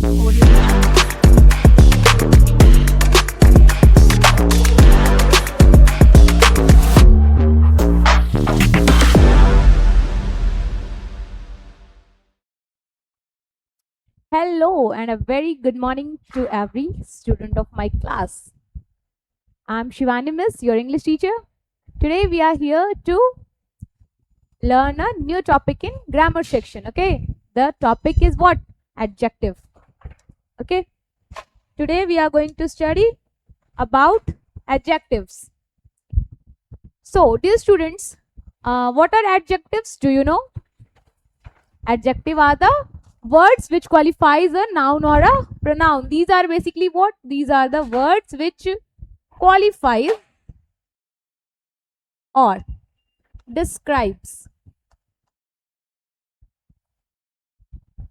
Over to you. Hello and a very good morning to every student of my class. I'm Shivani Miss, your English teacher. Today we are here to learn a new topic in grammar section. Okay, the topic is what? Adjective. Okay, today we are going to study about adjectives. So, dear students, what are adjectives? Do you know? Adjective are the words which qualifies a noun or a pronoun. These are basically what? These are the words which qualifies or describes.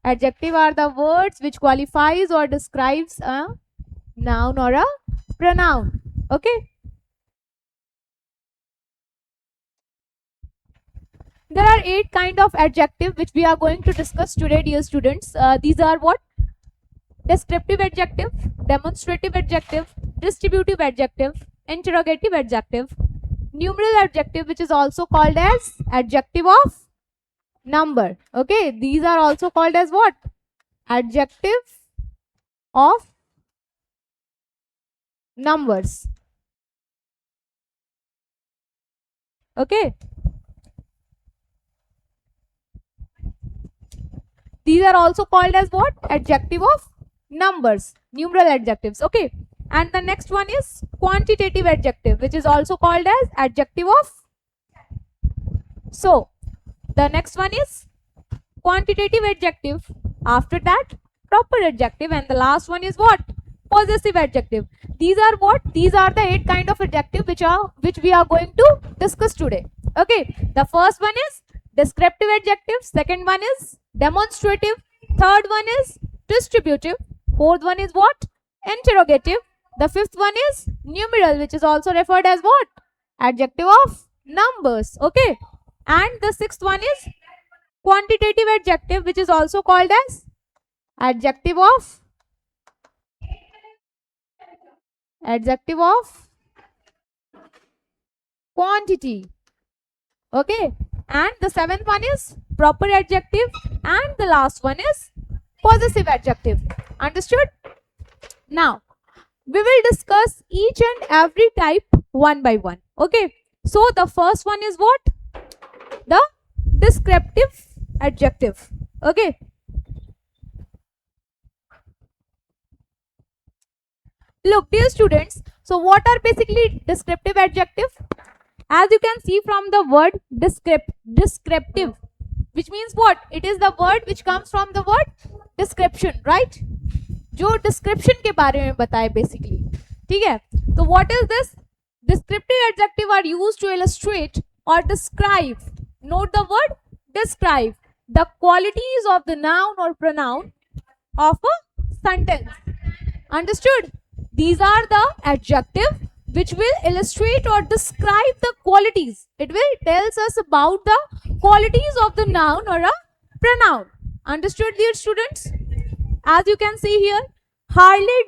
Adjective are the words which qualifies or describes a noun or a pronoun. Okay. There are 8 kind of adjective which we are going to discuss today, dear students. These are what? Descriptive adjective, demonstrative adjective, distributive adjective, interrogative adjective, numeral adjective, which is also called as adjective of number. Okay, these are also called as what? Adjective of numbers. Okay. These are also called as what? Adjective of numbers, numeral adjectives. Okay. And the next one is quantitative adjective, which is also called as adjective of. So, the next one is quantitative adjective. After that, proper adjective. And the last one is what? Possessive adjective. These are what? These are the 8 kind of adjective which we are going to discuss today. Okay. The first one is descriptive adjective. Second one is demonstrative. Third one is distributive. Fourth one is what? Interrogative. The fifth one is numeral, which is also referred as what? Adjective of numbers. Okay. And the sixth one is quantitative adjective, which is also called as adjective of quantity. Okay. And the seventh one is proper adjective, and the last one is possessive adjective. Understood? Now, we will discuss each and every type one by one. Okay. So, the first one is what? The descriptive adjective. Okay. Look, dear students, so what are basically descriptive adjective? As you can see from the word descriptive, which means what? It is the word which comes from the word description, right? जो description के बारे में बताए basically, ठीक है? So what is this? Descriptive adjective are used to illustrate or describe. Note the word describe the qualities of the noun or pronoun of a sentence. Understood? These are the adjective which will illustrate or describe the qualities. It will tells us about the qualities of the noun or a pronoun. Understood, dear students? As you can see here, Harley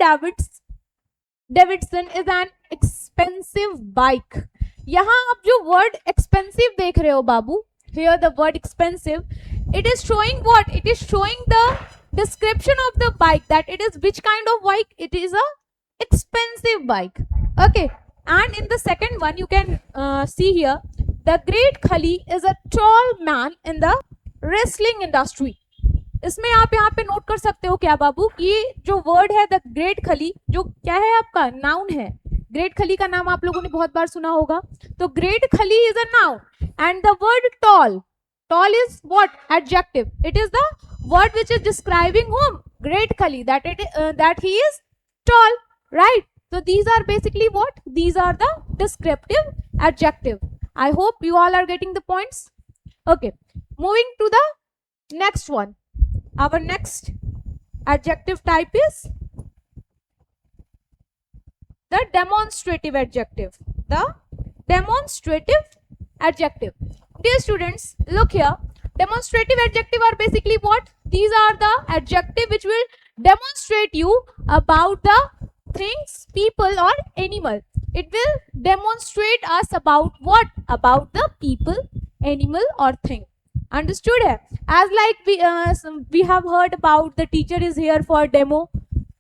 Davidson is an expensive bike. यहाँ आप जो word expensive देख रहे हो बाबू, here the word expensive, it is showing what? It is showing the description of the bike, that it is which kind of bike? It is a expensive bike. Okay. And in the second one, you can see here, the Great Khali is a tall man in the wrestling industry. इसमें आप यहाँ पे note कर सकते हो क्या बाबू कि जो वर्ड है द ग्रेट खली, जो क्या है आपका नाउन है. ग्रेट खली का नाम आप लोगों ने बहुत बार सुना होगा. तो ग्रेट खली is a noun and the word tall is what? Adjective. It is the word which is describing whom? Great Khali, that he is tall, right? So these are basically what? These are the descriptive adjective. I hope you all are getting the points. Okay, moving to the next one. Our next adjective type is the demonstrative adjective. The demonstrative adjective. Dear students, look here. Demonstrative adjective are basically what? These are the adjective which will demonstrate you about the things, people or animal. It will demonstrate us about what? About the people, animal or thing. Understood है? As like we have heard about the teacher is here for demo.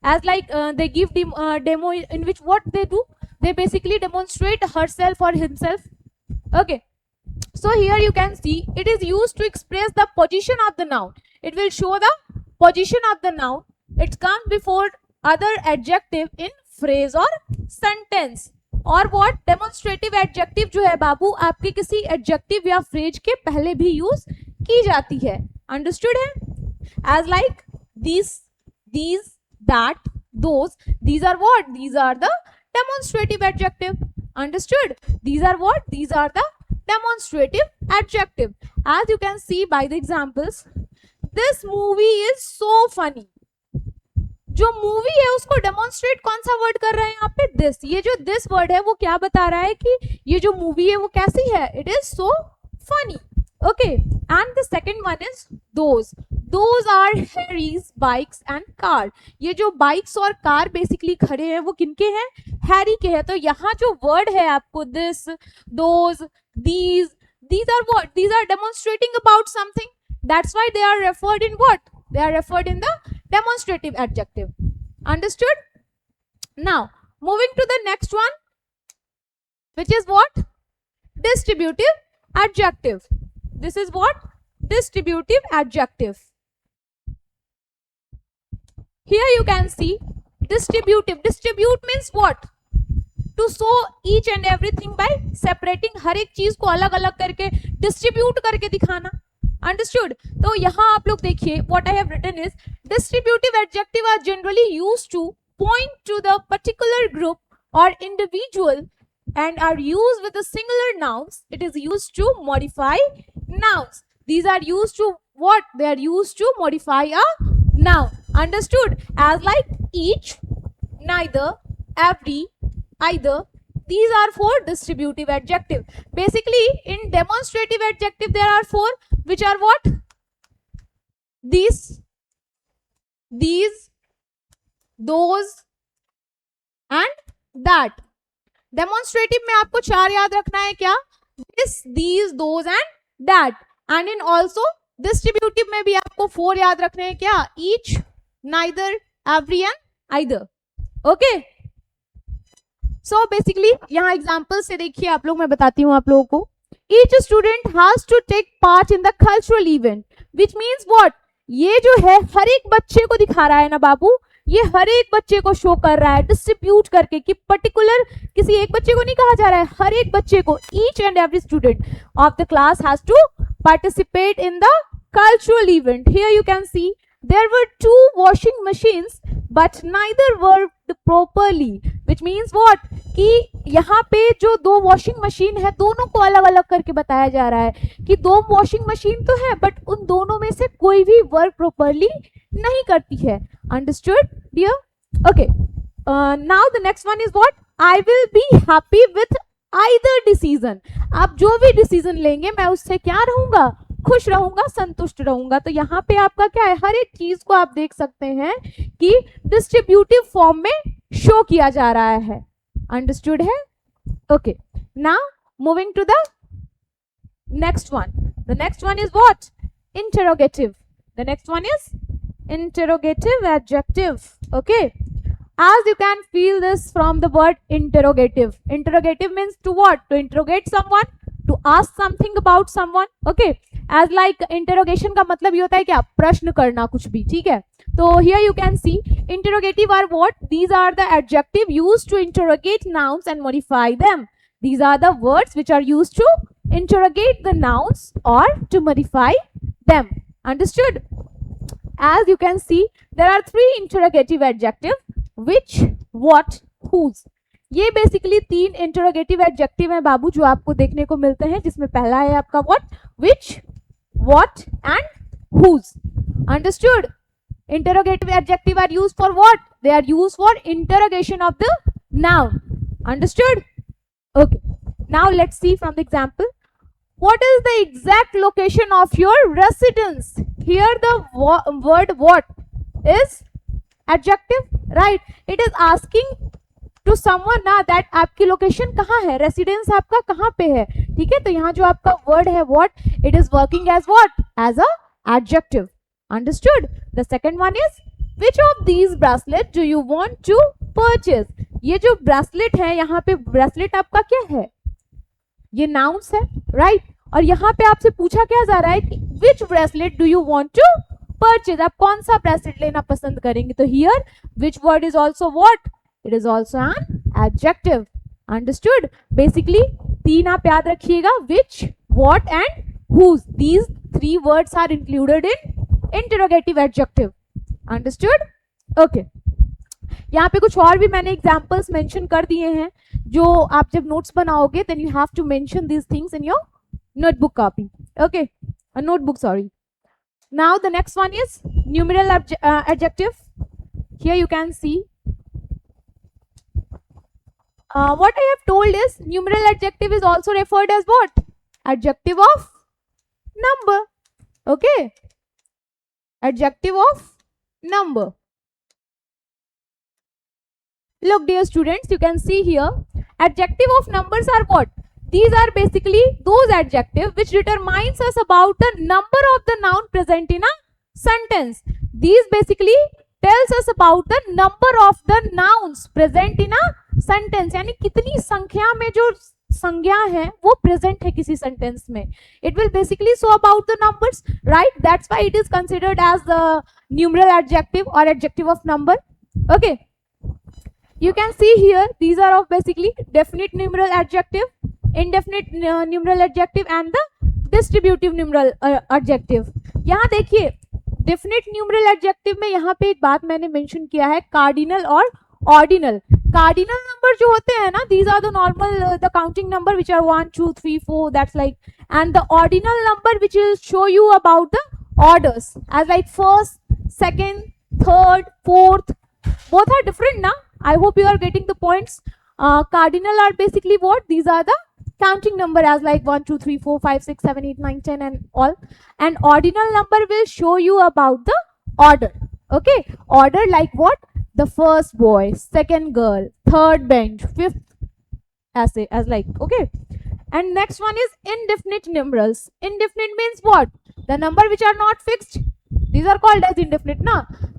As like they give demo in which what they do? They basically demonstrate herself or himself. Okay. So here you can see it is used to express the position of the noun. It will show the position of the noun. It comes before other adjective in phrase or sentence. और what demonstrative adjective जो है बाबू आपके किसी adjective या phrase के पहले भी use की जाती है. Understood है? As like these, that, those. These are what? These are the demonstrative adjective. Understood? These are what? These are the demonstrative adjective. As you can see by the examples, this movie is so funny. जो movie है उसको demonstrate कौन सा word कर रहे हैं यहाँ पे? दिस. ये जो दिस वर्ड है वो क्या बता रहा है कि ये जो मूवी है वो कैसी है? It is so funny. Okay. And the second one is those. Those are Harry's bikes and car. ये जो बाइक्स और कार बेसिकली खड़े हैं वो किनके हैं? हैरी के हैं. तो यहाँ जो वर्ड है आपको this, those, these are what? These are demonstrating about something. That's why they are referred in what? They are referred in the demonstrative adjective. Understood? Now, moving to the next one, which is what? Distributive adjective. This is what? Distributive adjective. Here you can see distributive. Distribute means what? To show each and everything by separating. हर एक चीज को अलग अलग करके distribute करके दिखाना. Understood? तो यहाँ आप लोग देखिए what I have written is distributive adjective are generally used to point to the particular group or individual and are used with the singular nouns. It is used to modify nouns. These are used to what? They are used to modify a noun. Understood? As like each, neither, every, either. These are four distributive adjective. Basically, in demonstrative adjective, there are four, which are what? These, those, and that. Demonstrative में आपको चार याद रखना है क्या? This, these, those, and that. And in also distributive में भी आपको four याद रखने हैं क्या? Each, neither, every, and either. Okay. So basically यहाँ एग्जाम्पल से देखिए आप लोग, मैं बताती हूँ आप लोगों को. Each student has to take part in the cultural event, which means what? ये जो है हर एक बच्चे को दिखा रहा है ना बाबू, ये हर एक बच्चे को शो कर रहा है डिस्ट्रीब्यूट करके, कि पर्टिकुलर किसी एक बच्चे को नहीं कहा जा रहा है, हर एक बच्चे को. Each and every student of the class has to participate in the cultural event. Here you can see there were two washing machines but neither worked properly, which means what? कि यहाँ पे जो दो वॉशिंग मशीन है दोनों को अलग अलग करके बताया जा रहा है कि दो वॉशिंग मशीन तो है बट उन दोनों में से कोई भी वर्क प्रॉपरली नहीं करती है. Understood dear? Okay. Now the next one is what? I will be happy with either decision. आप जो भी डिसीजन लेंगे मैं उससे क्या रहूंगा? खुश रहूंगा, संतुष्ट रहूंगा. तो यहाँ पे आपका क्या है? हर एक चीज को आप देख सकते हैं कि डिस्ट्रीब्यूटिव फॉर्म में शो किया जा रहा है. अंडरस्टूड है? Okay. Now moving to the next one. The next one is what? Interrogative. The next one is interrogative adjective. Okay, as you can feel this from the word interrogative. Interrogative means to what? To interrogate someone, to ask something about someone. Okay, as like interrogation का मतलब ये होता है क्या? प्रश्न करना कुछ भी. ठीक है. तो here you can see interrogative are what? These are the adjective used to interrogate nouns and modify them. These are the words which are used to interrogate the nouns or to modify them. Understood? As you can see, there are three interrogative adjective: which, what, whose. ये basically तीन interrogative adjective हैं बाबू जो आपको देखने को मिलते हैं, जिसमें पहला है आपका what, which, what and whose. Understood? Interrogative adjective are used for what? They are used for interrogation of the noun. Understood? Okay. Now let's see from the example. What is the exact location of your residence? Here the word what is adjective, right. It is asking to someone ना that आपकी location कहाँ है, residence आपका कहाँ पे है. ठीक है, तो यहाँ जो आपका वर्ड है what, it is working as what, as a adjective. Understood. The second one is which of these bracelet do you want to purchase. ये जो ब्रेसलेट है, यहाँ पे ब्रेसलेट आपका क्या है, ये नाउन्स है, राइट. और यहाँ पे आपसे पूछा क्या जा रहा है कि which bracelet do you want to purchase, आप कौन सा ब्रेसलेट लेना पसंद करेंगे. तो here which word is also what, it is also an adjective. Understood. Basically तीन आप याद रखिएगा, which, what and whose. These three words are included in interrogative adjective. Understood. Okay. यहाँ पे कुछ और भी मैंने examples mention कर दिए हैं, जो आप जब notes बनाओगे then you have to mention these things in your notebook copy. Okay, a notebook, sorry. Now the next one is numeral adjective. Here you can see what I have told is numeral adjective is also referred as what? Adjective of number. Okay, adjective of number. Look dear students, you can see here adjective of numbers are what? These are basically those adjectives which determines us about the number of the noun present in a sentence. These basically tells us about the number of the nouns present in a sentence. यानी कितनी संख्या में जो संज्ञा है वो present है किसी sentence में. It will basically show about the numbers, right? That's why it is considered as the numeral adjective or adjective of number. Okay. You can see here these are of basically definite numeral adjective, indefinite numeral adjective and the distributive numeral adjective. यहाँ देखिए definite numeral adjective में यहाँ पे एक बात मैंने mention किया है, कार्डिनल और ऑर्डिनल. कार्डिनल नंबर जो होते हैं ना, these are the normal the counting number which are 1 2 3 4 that's like, and the ordinal number which will show you about the orders as like first, second, third, fourth, both are different ना. I hope you are getting the points. Cardinal are basically what? These are the counting number as like 1 2 3 4 5 6 7 8 9 10 and all, and ordinal number will show you about the order. Okay, order like what? The first boy, second girl, third bench, fifth as like. Okay, and next one is indefinite numerals. Indefinite means what? The number which are not fixed, these are called as indefinite ना,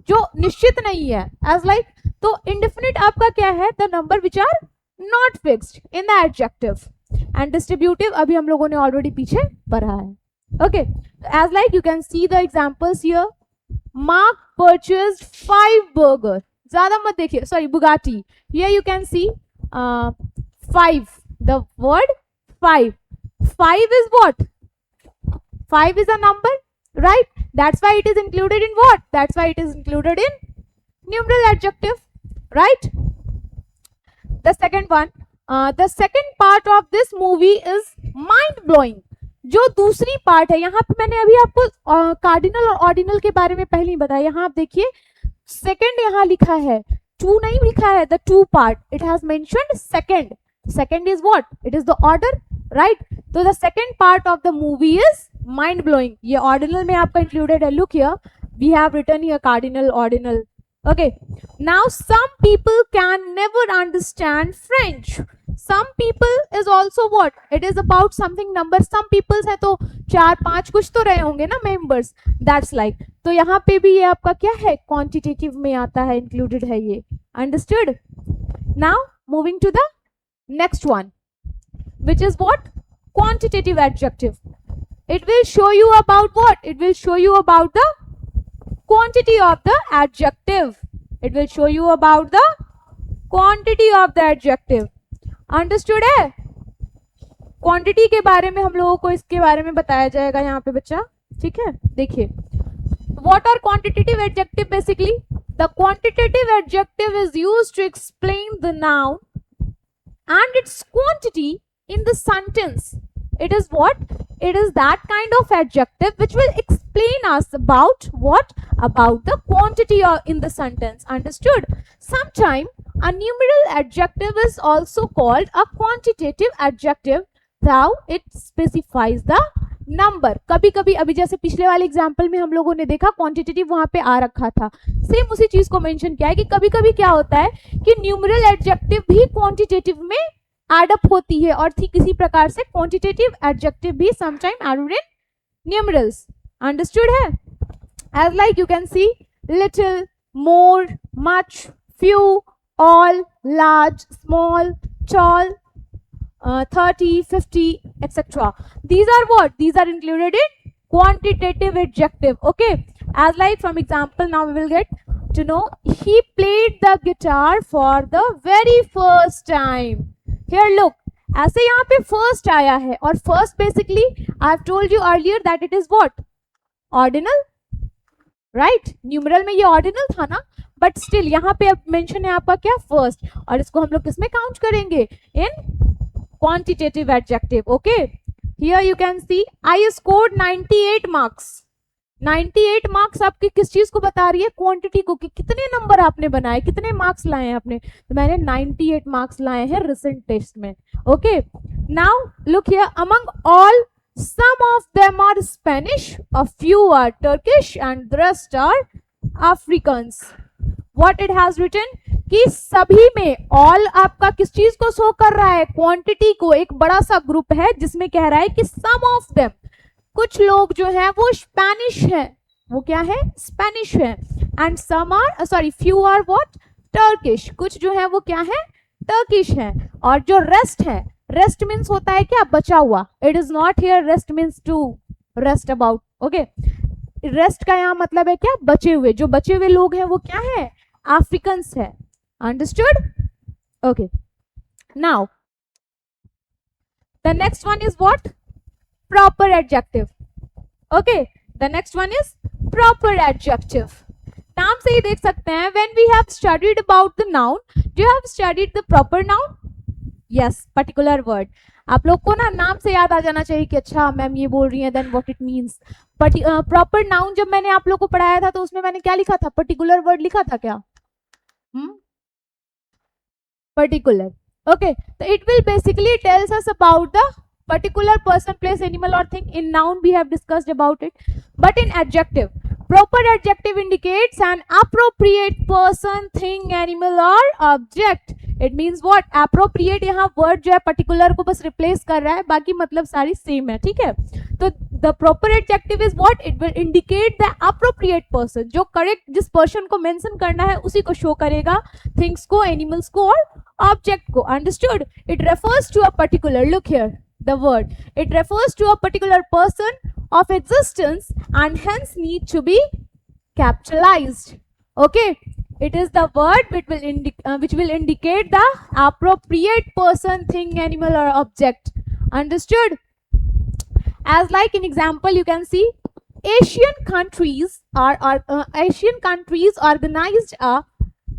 जो निश्चित नहीं है as like. तो indefinite आपका क्या है? The number which are not fixed in the adjective. And distributive अभी हम लोगों ने already पीछे पढ़ा है. Okay, as like you can see the examples here. Mark purchased 5 burger. ज़्यादा मत देखिए, sorry, Bugatti. Here you can see 5. The word 5. 5 is what? 5 is a number, right? That's why it is included in what? That's why it is included in numeral adjective, right? The second one, the second part of this movie is mind blowing. जो दूसरी part है, यहाँ पे मैंने अभी आपको cardinal और ordinal के बारे में पहले ही बताया. यहाँ आप देखिए सेकंड यहाँ लिखा है, टू नहीं लिखा है. The two part it has mentioned second. Second is what? It is the order, right? तो the second part of the movie is mind blowing. ये ऑर्डिनल में आपका इंक्लूडेड है. Look here, we have written here cardinal, ordinal. Okay, now some people can never understand French. Some people is also what? It is about something number. Some people है तो 4 5 कुछ तो रहे होंगे ना members. That's like. तो यहाँ पे भी ये आपका क्या है? Quantitative में आता है, included है ये. Understood? Now moving to the next one, which is what? Quantitative adjective. It will show you about what? It will show you about the quantity of the adjective. It will show you about the quantity of the adjective. Understood है? Quantity के बारे में हम लोगों को इसके बारे में बताया जाएगा यहाँ पे बच्चा. ठीक है, देखिए. What are quantitative adjective basically? The quantitative adjective is used to explain the noun and its quantity in the sentence. It is what? It is that kind of adjective which will explain us about what? About the quantity in the sentence. Understood? Sometime a numeral adjective is also called a quantitative adjective, though it specifies the number, कभी कभी अभी जैसे पिछले वाले example में हम लोगों ने देखा क्वांटिटेटिव वहां पे आ रखा था, सेम उसी चीज को मेंशन किया है कि कभी कभी क्या होता है कि न्यूमरल एडजेक्टिव भी क्वांटिटेटिव में एड अप होती है, और ठीक इसी प्रकार से क्वांटिटेटिव एडजेक्टिव भी sometime added in numerals. Understood है? As like you can see little, more, much, few, all, large, small, tall, 30, 50, etc. These are what? These are included in quantitative adjective. Okay. As like from example, now we will get to know he played the guitar for the very first time. Here look, ऐसे यहाँ पे first आया है, और first basically I have told you earlier that it is what? Ordinal, right? Numeral में ये ordinal था ना, बट स्टिल यहाँ पे अब मेंशन है आपका क्या? फर्स्ट, और इसको हम लोग किसमें काउंट करेंगे? इन quantitative adjective. Okay, here you can C I scored 98 marks. 98 marks आपकी किस चीज को बता रही है? क्वांटिटी को, कि कितने नंबर आपने बनाए, कितने मार्क्स लाए हैं आपने। तो मैंने 98 मार्क्स लाए हैं रिसेंट टेस्ट में। Okay, now look here, among all some of them are Spanish, a few are Turkish and the rest are Africans. What it has written कि सभी में all आपका किस चीज को शो कर रहा है? क्वांटिटी को। एक बड़ा सा ग्रुप है जिसमें कह रहा है कि some of them, कुछ लोग जो है वो स्पेनिश है, वो क्या है? स्पेनिश है। And some are sorry few are what? Turkish, कुछ जो है वो क्या है? टर्किश है। और जो रेस्ट है, रेस्ट मीन्स होता है क्या? बचा हुआ। It is not here rest means to rest about. Okay, rest का यहाँ मतलब है क्या? बचे हुए। जो बचे हुए लोग हैं वो क्या है? अफ्रीकन्स है। Understood? Okay, now the next one is what? Proper adjective. Okay, the next one is proper adjective. नाम से ही देख सकते हैं, when we have studied about the noun, do you have studied the proper noun? Yes, particular word. आप लोग को ना नाम से याद आ जाना चाहिए कि अच्छा मैम ये बोल रही है, then what it means. Proper noun जब मैंने आप लोग को पढ़ाया था तो उसमें मैंने क्या लिखा था? पर्टिकुलर वर्ड लिखा था क्या? पर्टिकुलर। ओके, तो it will basically tells us about the particular person, place, animal or thing. In noun we have discussed about it, but in adjective, proper adjective indicates an appropriate person, thing, animal or object. It means what? Appropriate यहाँ word जो है particular को बस replace कर रहा है, बाकी मतलब सारी same है। ठीक है, तो the proper adjective is what? It will indicate the appropriate person, जो correct जिस person को mention करना है उसी को show करेगा, things को, animals को और object को। Understood? It refers to a particular, look here, the word, it refers to a particular person of existence and hence need to be capitalized. Okay, it is the word which will indicate the appropriate person, thing, animal or object. Understood? As like in example you can see, Asian countries organized a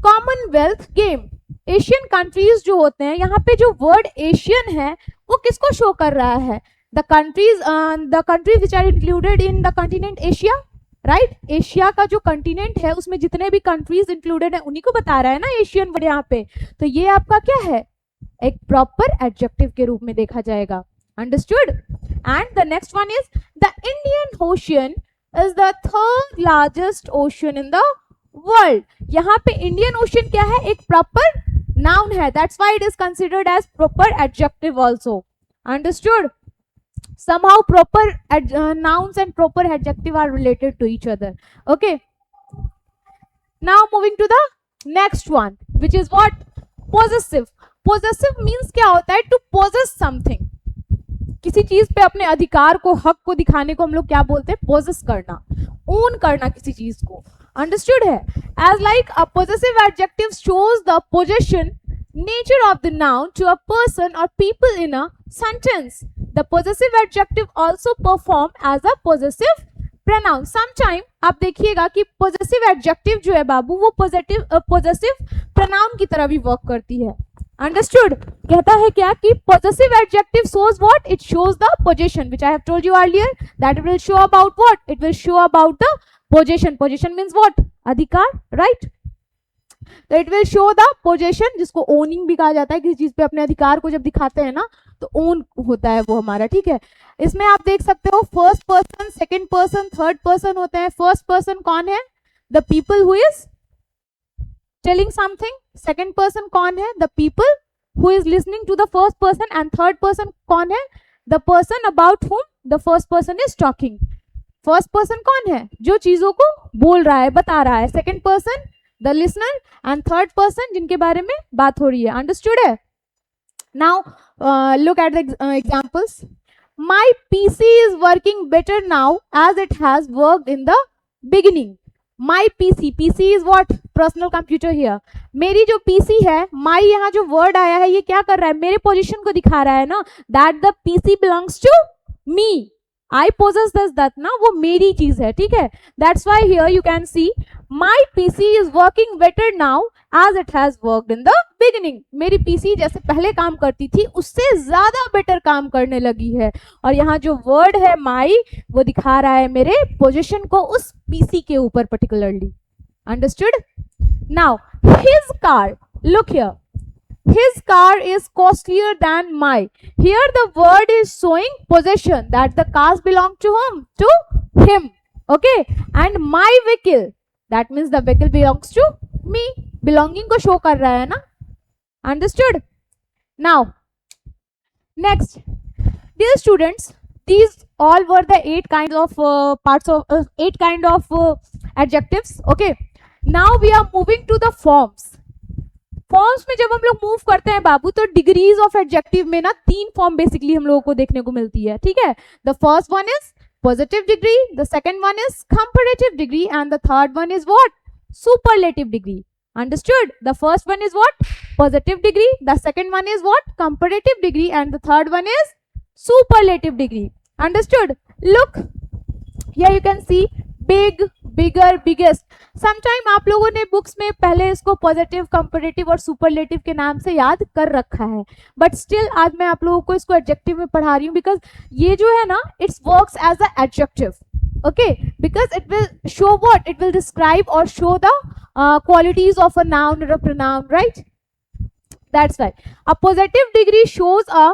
Commonwealth game. Asian countries जो होते हैं, यहाँ पे जो word Asian है वो किसको show कर रहा है? The countries which are included in the continent Asia, right? Asia का जो कॉन्टिनेंट है उसमें जितने भी कंट्रीज इंक्लूडेड है उन्हीं को बता रहा है ना एशियन वर्ड यहाँ पे। तो ये आपका क्या है? एक प्रॉपर एडजेक्टिव के रूप में देखा जाएगा। Understood? And the next one is the Indian ocean is the third largest ocean in the world. यहाँ पे इंडियन ओशियन क्या है? एक प्रॉपर noun है, that's why it is considered as proper adjective also. Understood? Somehow proper nouns and proper adjective are related to each other. Okay, now moving to the next one, which is what? Possessive. Possessive means क्या होता है? To possess something. किसी चीज पे अपने अधिकार को, हक को दिखाने को हम लोग क्या बोलते हैं? possess करना, own करना किसी चीज को। Understood है? As like a possessive adjective shows the possession nature of the noun to a person or people in a sentence. The possessive adjective also perform as a possessive pronoun. Sometime आप देखिएगा कि possessive adjective जो है बाबू वो possessive pronoun की तरह भी work करती है। Understood? कहता है क्या कि possessive adjective shows what? It shows the possession, which I have told you earlier, that it will show about what? It will show about the possession. Possession means what? अधिकार, right? तो it will show the possession, जिसको owning भी कहा जाता है। किसी चीज पे अपने अधिकार को जब दिखाते हैं ना तो ओन होता है वो हमारा, ठीक है। इसमें आप देख सकते हो first person, second person, third person होते हैं। फर्स्ट पर्सन कौन है? The people who is telling something. Second person कौन है? The people who is listening to the first person. And third person कौन है? The person about whom the first person is talking. First person कौन है? जो चीजों को बोल रहा है, बता रहा है। Second person the listener, and third person जिनके बारे में बात हो रही है। अंडरस्टूड है? Now look at the examples. My PC is working better now as it has worked in the beginning. My PC, PC is what? Personal computer here. मेरी जो पीसी है, माई यहाँ जो वर्ड आया है ये क्या कर रहा है? मेरे पोजीशन को दिखा रहा है ना, that the PC belongs to me. I possess this that ना, वो मेरी चीज है, ठीक है। That's why here you can see my PC is working better now as it has worked in the beginning. मेरी पीसी जैसे पहले काम करती थी उससे ज्यादा बेटर काम करने लगी है। और यहाँ जो वर्ड है माई, वो दिखा रहा है मेरे पोजीशन को उस पीसी के ऊपर particularly. Understood? Now his car, look here, his car is costlier than my. Here the word is showing possession, that the cars belong to whom? To him. Okay, and my vehicle, that means the vehicle belongs to me. Belonging को show कर रहा है ना? Understood? Now next, dear students, these all were the 8 kinds of parts of 8 kind of adjectives. Okay, now we are moving to the forms. Forms में जब हम लोग move करते हैं बाबू, तो डिग्रीज ऑफ एडजेक्टिव में ना 3 फॉर्म बेसिकली हम लोगों को देखने को मिलती है, ठीक है। The first one is positive degree, the second one is comparative degree, and the third one is what? Superlative degree. Understood? The first one is what? Positive degree, the second one is what? Comparative degree, and the third one is superlative degree. Understood? Look here, you can C big, bigger, biggest. Sometime आप लोगों ने books में पहले इसको positive, comparative और superlative के नाम से याद कर रखा है, बट स्टिल आज मैं आप लोगों को इसको एडजेक्टिव में पढ़ा रही हूँ, बिकॉज ये जो है ना, it's works as a adjective. Okay, because it will show what? It will describe और show the qualities of a noun और a pronoun, right? That's why a positive degree shows a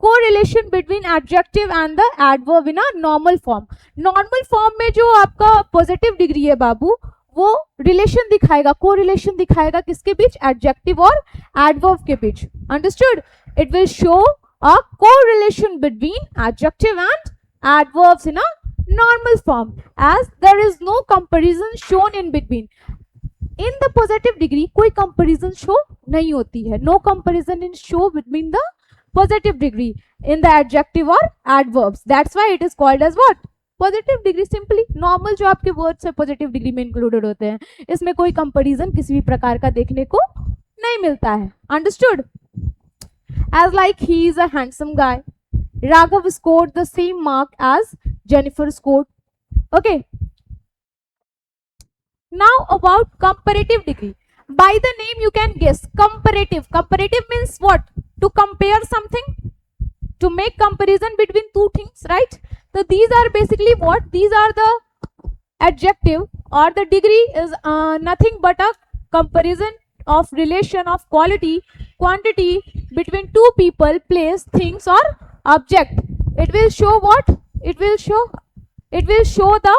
correlation between adjective and the adverb in a normal form. Normal form में जो आपका positive degree है बाबू, वो relation दिखाएगा, correlation दिखाएगा किसके बीच? Adjective और एडवर्ब के बीच। Understood? It will show a correlation between adjective and adverbs in a normal form, as there is no comparison shown in between. In the positive degree कोई comparison show नहीं होती है, no comparison in show between the positive degree in the adjective or adverbs. That's why it is called as what? Positive degree. Simply normal जो आपके words है positive degree में included होते हैं, इसमें कोई comparison किसी भी प्रकार का देखने को नहीं मिलता है। Understood? As like he is a handsome guy, Raghav scored the same mark as Jennifer scored. Okay. Now about comparative degree. By the name you can guess. Comparative. Comparative means what? To compare something, to make comparison between two things, right? So these are basically what? These are the adjective, or the degree is nothing but a comparison of relation of quality, quantity between two people, place, things or object. It will show what? It will show the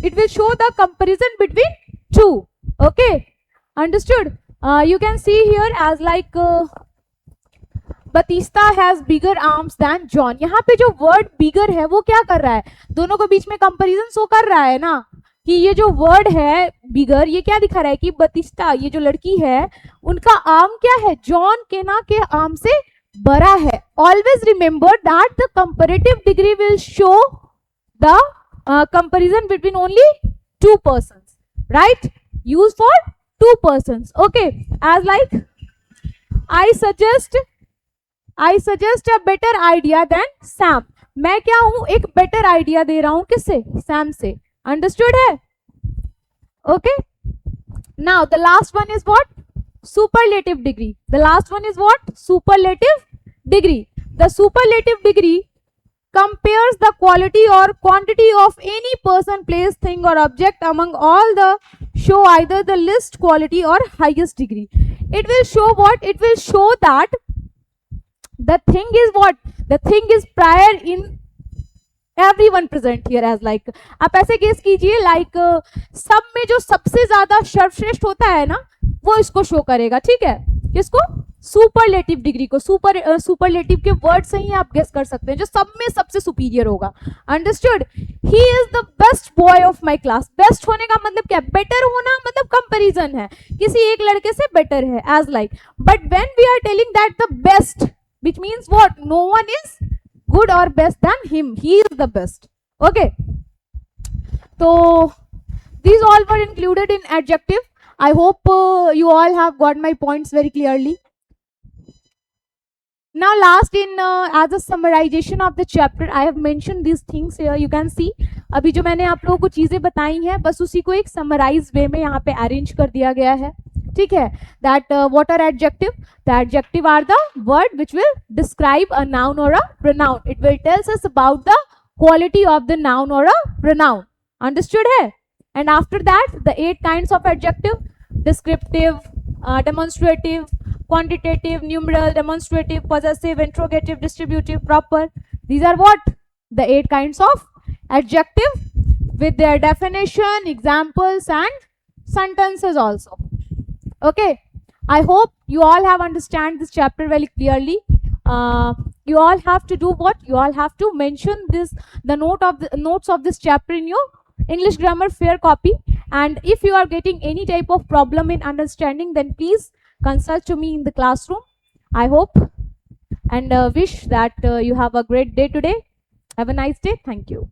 it will show the comparison between two. Okay, understood? You can see here as like Batista has bigger arms than John. यहाँ पे जो word bigger है वो क्या कर रहा है? दोनों के बीच में comparison शो कर रहा है ना, कि ये जो word है bigger, ये क्या दिखा रहा है कि बतिस्ता, ये जो लड़की है, उनका आर्म क्या है? जॉन के ना के आर्म से बड़ा है। Always remember that the comparative degree will show the comparison between only two persons, right? Used for two persons. Okay, as like I suggest a better idea than Sam. मैं क्या हूं? एक better idea दे रहा हूं किससे? Sam से। Understood है? Okay. Now the last one is what? Superlative degree. The last one is what? Superlative degree. The superlative degree compares the quality or quantity of any person, place, thing or object among all the show either the least quality or highest degree. It will show what? It will show that The thing is what? The thing is prior in everyone present here as like. आप ऐसे guess कीजिए like सब में जो सबसे ज्यादा सर्वश्रेष्ठ होता है ना, वो इसको शो करेगा, ठीक है? किसको? सुपरलेटिव डिग्री को। सुपरलेटिव के वर्ड से ही आप गेस कर सकते हैं, जो सब में सबसे सुपीरियर होगा। Understood? He is the best boy of my class. Best होने का मतलब क्या? बेटर होना मतलब कंपेरिजन है, किसी एक लड़के से बेटर है as like. But when we are telling that the best, which means what? No one is good or best than him. He is the best. Okay. So these all were included in adjective. I hope you all have got my points very clearly. Now last in as a summarization of the chapter, I have mentioned these things here. You can see अभी जो मैंने आप लोगों को चीजें बताई हैं, बस उसी को एक समराइज वे में यहाँ पे अरेंज कर दिया गया है, ठीक है? That what are adjective? The adjective are the word which will describe a noun or a pronoun. It will tells us about the quality of the noun or a pronoun. Understood है? And after that, the 8 kinds of adjective: descriptive, demonstrative, quantitative, numeral, demonstrative, possessive, interrogative, distributive, proper. These are what? The 8 kinds of adjective with their definition, examples and sentences also. Okay, I hope you all have understand this chapter very clearly. You all have to do what? You all have to mention this, the notes of this chapter in your English grammar fair copy. And if you are getting any type of problem in understanding, then please consult to me in the classroom. I hope and wish that you have a great day today. Have a nice day. Thank you.